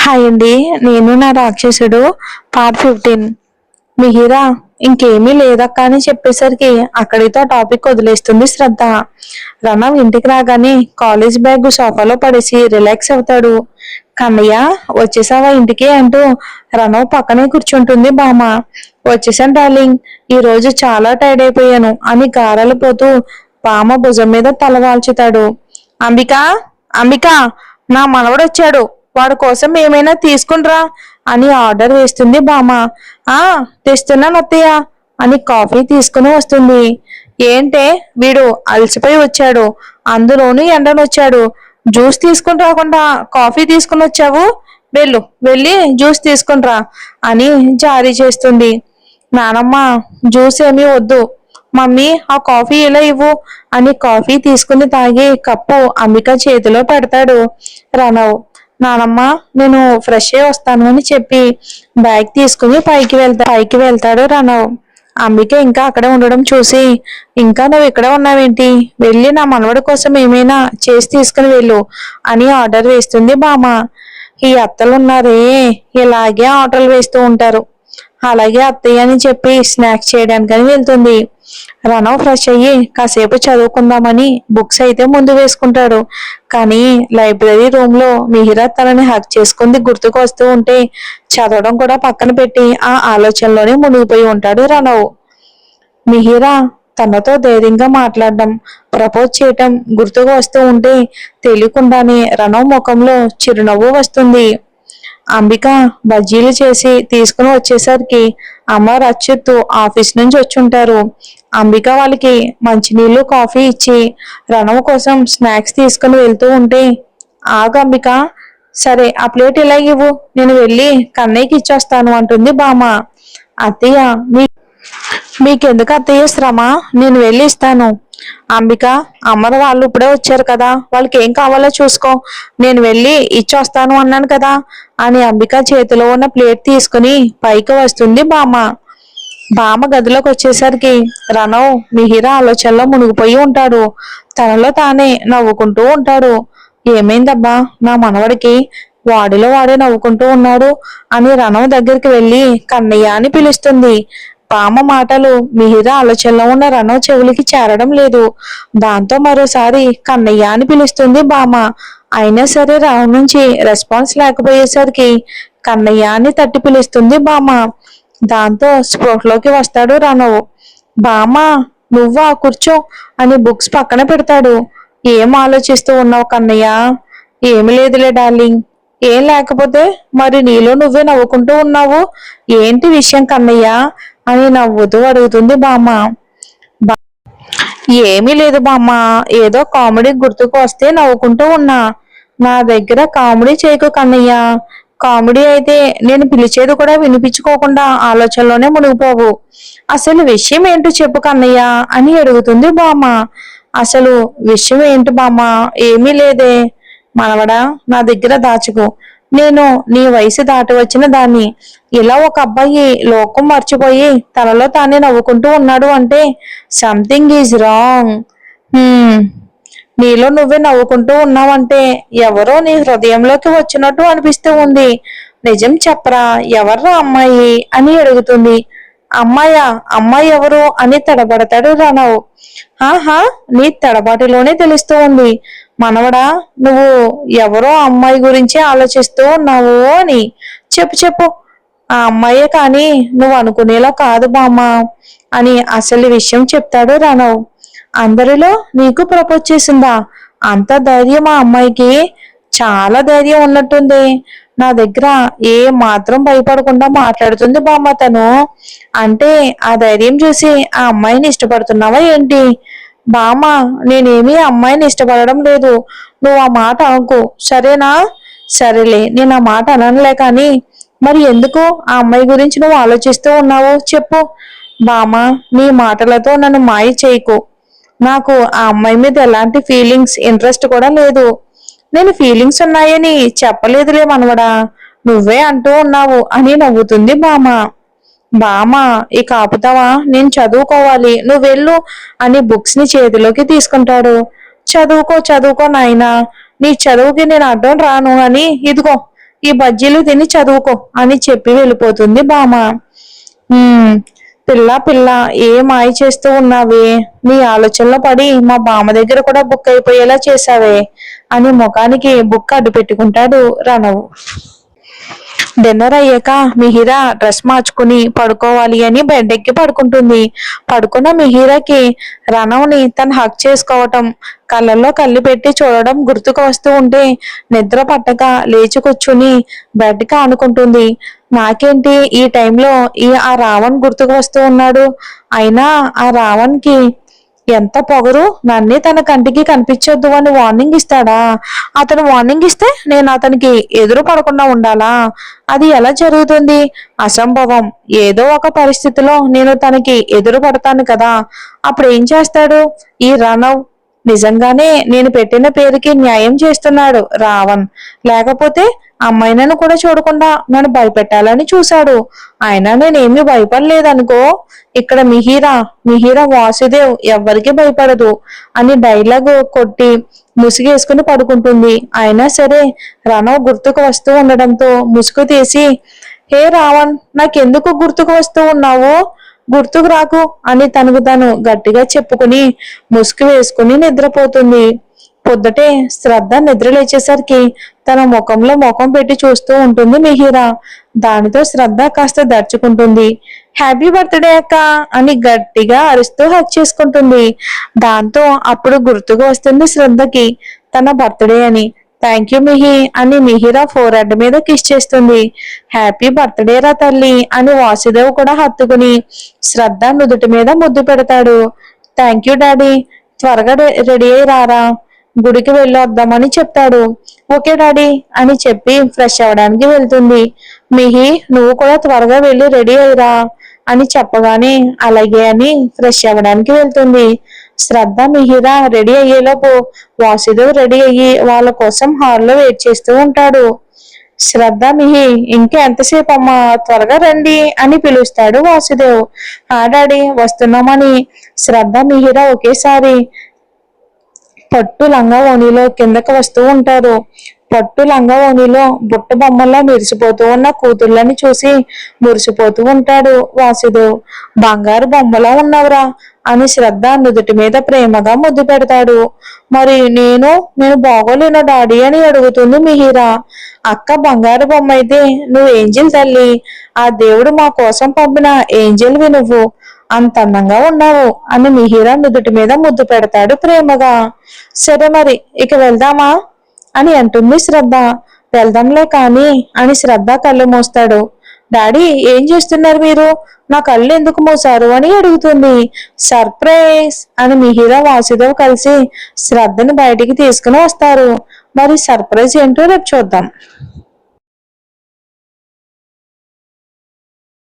Hi అండి. నేను నా రాక్షసుడు పార్ట్ 15. మిహిరా ఇంకేమీ లేదక్క అని చెప్పేసరికి అక్కడితో టాపిక్ వదిలేస్తుంది శ్రద్ధ. రణవ్ ఇంటికి రాగానే కాలేజ్ బ్యాగ్ సోఫాలో పడేసి రిలాక్స్ అవుతాడు. కన్నయ్య వచ్చేసావా ఇంటికి అంటూ రణవ్ పక్కనే కూర్చుంటుంది బామ్మ. వచ్చేసాను డార్లింగ్, ఈ రోజు చాలా టైర్డ్ అయిపోయాను అని గారాలు పోతూ బామ్మ భుజం మీద తలవాల్చుతాడు. అంబిక, అంబిక, నా మనవడు వచ్చాడు, వాడి కోసం ఏమైనా తీసుకునిరా అని ఆర్డర్ వేస్తుంది బామ్మ. ఆ తెస్తున్నాను అత్తయ్య అని కాఫీ తీసుకుని వస్తుంది. ఏంటే వీడు అలసిపోయి వచ్చాడు, అందులోనూ ఎండనొచ్చాడు, జ్యూస్ తీసుకుని రాకుండా కాఫీ తీసుకుని వచ్చావు, వెళ్ళు వెళ్ళి జ్యూస్ తీసుకునిరా అని జారీ చేస్తుంది. నానమ్మ జ్యూస్ ఏమీ వద్దు మమ్మీ, ఆ కాఫీ ఇలా ఇవ్వు అని కాఫీ తీసుకుని తాగి కప్పు అంబిక చేతిలో పెడతాడు రణవ్. నానమ్మ నేను ఫ్రెష్ అయ్యి వస్తాను అని చెప్పి బ్యాగ్ తీసుకుని పైకి వెళ్తాడు రణవ్. అంబిక ఇంకా అక్కడే ఉండడం చూసి, ఇంకా నువ్వు ఇక్కడే ఉన్నావేంటి, వెళ్ళి నా మనవడి కోసం ఏమైనా చేసి తీసుకుని వెళ్ళు అని ఆర్డర్ వేస్తుంది బామ్మ. ఈ అత్తలు ఉన్నారే, ఇలాగే ఆర్డర్లు వేస్తూ ఉంటారు. అలాగే అత్తయ్య అని చెప్పి స్నాక్స్ చేయడానికని వెళ్తుంది. రణవ్ ఫ్రెష్ అయ్యి కాసేపు చదువుకుందామని బుక్స్ అయితే ముందు వేసుకుంటాడు. కానీ లైబ్రరీ రూమ్ లో మిహిరా తనని హక్ చేసుకుంది గుర్తుకు వస్తూ ఉంటే చదవడం కూడా పక్కన పెట్టి ఆ ఆలోచనలోనే మునిగిపోయి ఉంటాడు రణవ్. మిహిరా తనతో ధైర్యంగా మాట్లాడడం, ప్రపోజ్ చేయటం గుర్తుకు వస్తూ ఉంటే తెలియకుండానే రణవ్ ముఖంలో చిరునవ్వు వస్తుంది. అంబిక బజ్జీలు చేసి తీసుకుని వచ్చేసరికి అమ్మ రచ్చిత్తు ఆఫీస్ నుంచి వచ్చుంటారు. అంబిక వాళ్ళకి మంచినీళ్ళు కాఫీ ఇచ్చి రణవ్ కోసం స్నాక్స్ తీసుకుని వెళ్తూ ఉంటే, ఆగు అంబిక, సరే ఆ ప్లేట్ ఇలా ఇవ్వు, నేను వెళ్ళి కన్నయ్యకి ఇచ్చొస్తాను అంటుంది బామ్మ. అత్తయ్య మీకెందుకు అత్తయ్య శ్రమ, నేను వెళ్ళి ఇస్తాను. అంబిక, అమ్మర వాళ్ళు ఇప్పుడే వచ్చారు కదా, వాళ్ళకి ఏం కావాలో చూసుకో, నేను వెళ్ళి ఇచ్చొస్తాను అన్నాను కదా అని అంబిక చేతిలో ఉన్న ప్లేట్ తీసుకుని పైకి వస్తుంది బామ్మ. బామ్మ గదిలోకి వచ్చేసరికి రణవ్ మిహిరా ఆలోచనలో మునిగిపోయి ఉంటాడు. తనలో తానే నవ్వుకుంటూ ఉంటాడు. ఏమైందబ్బా నా మనవడికి, వాడిలో వాడే నవ్వుకుంటూ ఉన్నాడు అని రణవ్ దగ్గరికి వెళ్ళి కన్నయ్య అని పిలుస్తుంది. బామ్మ మాటలు మిహిరా ఆలోచనలో ఉన్న రణవ్ చెవులకి చేరడం లేదు. దాంతో మరోసారి కన్నయ్య అని పిలుస్తుంది బామ్మ. అయినా సరే రణవ్ నుంచి రెస్పాన్స్ లేకపోయేసరికి కన్నయ్య అని తట్టి పిలుస్తుంది బామ్మ. దాంతో స్పృహలోకి వస్తాడు రణవ్. బామ్మ నువ్వా, కూర్చో అని బుక్స్ పక్కన పెడతాడు. ఏం ఆలోచిస్తూ ఉన్నావు కన్నయ్య? ఏమి లేదులే డార్లింగ్. ఏం లేకపోతే మరి నీలో నువ్వే నవ్వుకుంటూ ఉన్నావు, ఏంటి విషయం కన్నయ్య అని నవ్వుతూ అడుగుతుంది బామ్మ. ఏమీ లేదు బామ్మ, ఏదో కామెడీ గుర్తుకు వస్తే నవ్వుకుంటూ ఉన్నా. నా దగ్గర కామెడీ చేయకు కన్నయ్య, కామెడీ అయితే నేను పిలిచేది కూడా వినిపించుకోకుండా ఆలోచనలోనే మునిగిపోవు. అసలు విషయం ఏంటో చెప్పు కన్నయ్య అని అడుగుతుంది బామ్మ. అసలు విషయం ఏంటి బామ్మ? ఏమీ లేదే మనవడా, నా దగ్గర దాచుకో. నేను నీ వయసు దాటి వచ్చిన దాన్ని. ఇలా ఒక అబ్బాయి లోకం మర్చిపోయి తనలో తానే నవ్వుకుంటూ ఉన్నాడు అంటే సంథింగ్ ఈజ్ రాంగ్. నీలో నువ్వే నవ్వుకుంటూ ఉన్నావంటే ఎవరో నీ హృదయంలోకి వచ్చినట్టు అనిపిస్తూ ఉంది. నిజం చెప్పరా, ఎవర్రా అమ్మాయి అని అడుగుతుంది. అమ్మాయా, అమ్మాయి ఎవరు అని తడబడతాడు రణవ్. ఆహా, నీ తడబాటిలోనే తెలుస్తూ ఉంది మనవడా, నువ్వు ఎవరో అమ్మాయి గురించి ఆలోచిస్తూ ఉన్నావు అని. చెప్పు చెప్పు, ఆ అమ్మాయే కానీ నువ్వు అనుకునేలా కాదు బామ్మ అని అసలు విషయం చెప్తాడు రణవ్. అందరిలో నీకు ప్రపోజ్ చేసిందా? అంత ధైర్యం ఆ అమ్మాయికి? చాలా ధైర్యం ఉన్నట్టుంది. నా దగ్గర ఏ మాత్రం భయపడకుండా మాట్లాడుతుంది బామ్మ తను. అంటే ఆ ధైర్యం చూసి ఆ అమ్మాయిని ఇష్టపడుతున్నావా ఏంటి? బామ్మ నేనేమీ అమ్మాయిని ఇష్టపడడం లేదు, నువ్వు ఆ మాట అనుకో సరేనా? సరేలే, నేను ఆ మాట అననులే కానీ మరి ఎందుకు ఆ అమ్మాయి గురించి నువ్వు ఆలోచిస్తూ ఉన్నావు చెప్పు. బామ్మ నీ మాటలతో నన్ను మాయ చేయకు. నాకు ఆ అమ్మాయి మీద ఎలాంటి ఫీలింగ్స్ ఇంట్రెస్ట్ కూడా లేదు. నేను ఫీలింగ్స్ ఉన్నాయని చెప్పలేదులే మనవడా, నువ్వే అంటూ ఉన్నావు అని నవ్వుతుంది బామ్మ. బామ్మ ఇక ఆపుతావా, నేను చదువుకోవాలి, నువ్వు వెళ్ళు అని బుక్స్ ని చేతిలోకి తీసుకుంటాడు. చదువుకో చదువుకో నాయనా, నీ చదువుకి నేను అడ్డం రాను అని ఇదిగో ఈ బజ్జీలు తిని చదువుకో అని చెప్పి వెళ్ళిపోతుంది బామ్మ. "ఉమ్, పిల్ల పిల్ల ఏ మాయ చేస్తూ ఉన్నావే, నీ ఆలోచనలో పడి మా బామ్మ దగ్గర కూడా బుక్ అయిపోయేలా చేసావే" అని ముఖానికి బుక్ అడ్డు పెట్టుకుంటాడు రణవ్. డిన్నర్ అయ్యాక మిహిరా డ్రెస్ మార్చుకుని పడుకోవాలి అని బెడ్ ఎక్కి పడుకుంటుంది. పడుకున్న మిహిరాకి రణవ్ని తను హక్ చేసుకోవటం, కళ్ళల్లో కళ్ళు పెట్టి చూడడం గుర్తుకు వస్తూ ఉంటే నిద్ర పట్టక లేచి కూర్చుని బెడ్కి ఆనుకుంటుంది. నాకేంటి ఈ టైంలో ఆ రావణ్ గుర్తుకు వస్తూ ఉన్నాడు, అయినా ఆ రావణ్కి ఎంత పొగరు, నన్నే తన కంటికి కనిపించొద్దు అని వార్నింగ్ ఇస్తాడా? అతను వార్నింగ్ ఇస్తే నేను అతనికి ఎదురు పడకుండా ఉండాలా? అది ఎలా జరుగుతుంది? అసంభవం. ఏదో ఒక పరిస్థితిలో నేను తనకి ఎదురు పడతాను కదా, అప్పుడు ఏం చేస్తాడు ఈ రణవ్? నిజంగానే నేను పెట్టిన పేరుకి న్యాయం చేస్తున్నాడు రావణ్, లేకపోతే అమ్మాయినను కూడా చూడకుండా నన్ను భయపెట్టాలని చూశాడు. అయినా నేనేమీ భయపడలేదనుకో. ఇక్కడ మిహిరా వాసుదేవ్ ఎవ్వరికి భయపడదు అని డైలాగ్ కొట్టి ముసుగేసుకుని పడుకుంటుంది. అయినా సరే రణవ్ గుర్తుకు వస్తూ ఉండడంతో ముసుగు తీసి, "హే రావణ్, నాకెందుకు గుర్తుకు వస్తూ ఉన్నావు? గుర్తుకు రాకు" అని తనకు తాను గట్టిగా చెప్పుకుని ముసుగు వేసుకుని నిద్రపోతుంది. పొద్దుటే శ్రద్ధ నిద్ర లేచేసరికి తన ముఖంలో ముఖం పెట్టి చూస్తూ ఉంటుంది మిహిరా. దానితో శ్రద్ధ కాస్త దర్చుకుంటుంది. "హ్యాపీ బర్త్డే అక్క" అని గట్టిగా అరుస్తూ హక్ చేసుకుంటుంది. దాంతో అప్పుడు గుర్తుకు వస్తుంది శ్రద్ధకి తన బర్త్డే అని. "థ్యాంక్ యూ మిహి" అని మిహిరా ఫోర్ హెడ్ మీద కిస్ చేస్తుంది. "హ్యాపీ బర్త్డే రా తల్లి" అని వాసుదేవ్ కూడా హత్తుకుని శ్రద్ధ నుదుటి మీద ముద్దు పెడతాడు. "థ్యాంక్ యూ డాడీ, త్వరగా రెడీ అయి రారా, గుడికి వెళ్ళి వద్దామని చెప్తాడు. "ఓకే డాడీ" అని చెప్పి ఫ్రెష్ అవ్వడానికి వెళ్తుంది. "మిహి, నువ్వు కూడా త్వరగా వెళ్ళి రెడీ అయ్యిరా" అని చెప్పగానే అలాగే అని ఫ్రెష్ అవ్వడానికి వెళ్తుంది. శ్రద్ధ మిహిరా రెడీ అయ్యేలోపు వాసుదేవ్ రెడీ అయ్యి వాళ్ళ కోసం హాల్లో వెయిట్ చేస్తూ ఉంటాడు. శ్రద్ధ, "మిహి, ఇంకా ఎంతసేపు అమ్మా, త్వరగా రండి" అని పిలుస్తాడు వాసుదేవ్. "ఆ డాడీ, వస్తున్నామని" శ్రద్ధ మిహిరా ఒకేసారి పట్టు లంగా ఓణిలో కిందకి వస్తూ ఉంటారు. పట్టు లంగా ఓణిలో బుట్ట బొమ్మల్లా మెరిసిపోతూ ఉన్న కూతుళ్ళని చూసి మురిసిపోతూ ఉంటాడు వాసుదేవ్. "బంగారు బొమ్మలా ఉన్నవరా" అని శ్రద్ధ నుదుటి మీద ప్రేమగా ముద్దు పెడతాడు. "మరి నేను బాగోలేను డాడీ" అని అడుగుతుంది మిహిరా. "అక్క బంగారు బొమ్మ అయితే నువ్వు ఏంజిల్ తల్లి, ఆ దేవుడు మా కోసం పంపిన ఏంజిల్వి నువ్వు, అంత అందంగా ఉన్నావు" అని మిహిరా నుదుటి మీద ముద్దు పెడతాడు ప్రేమగా. "సరే మరి ఇక వెళ్దామా" అని అంటుంది శ్రద్ధ. "వెళ్దాంలే కానీ" అని శ్రద్ధ కళ్ళు మూస్తాడు. "డాడీ, ఏం చేస్తున్నారు మీరు, నా కళ్ళు ఎందుకు మూసారు" అని అడుగుతుంది. "సర్ప్రైజ్" అని మిహిరా వాసుదేవ్ కలిసి శ్రద్ధని బయటికి తీసుకుని వస్తారు. మరి సర్ప్రైజ్ ఏంటో రేపు చూద్దాం.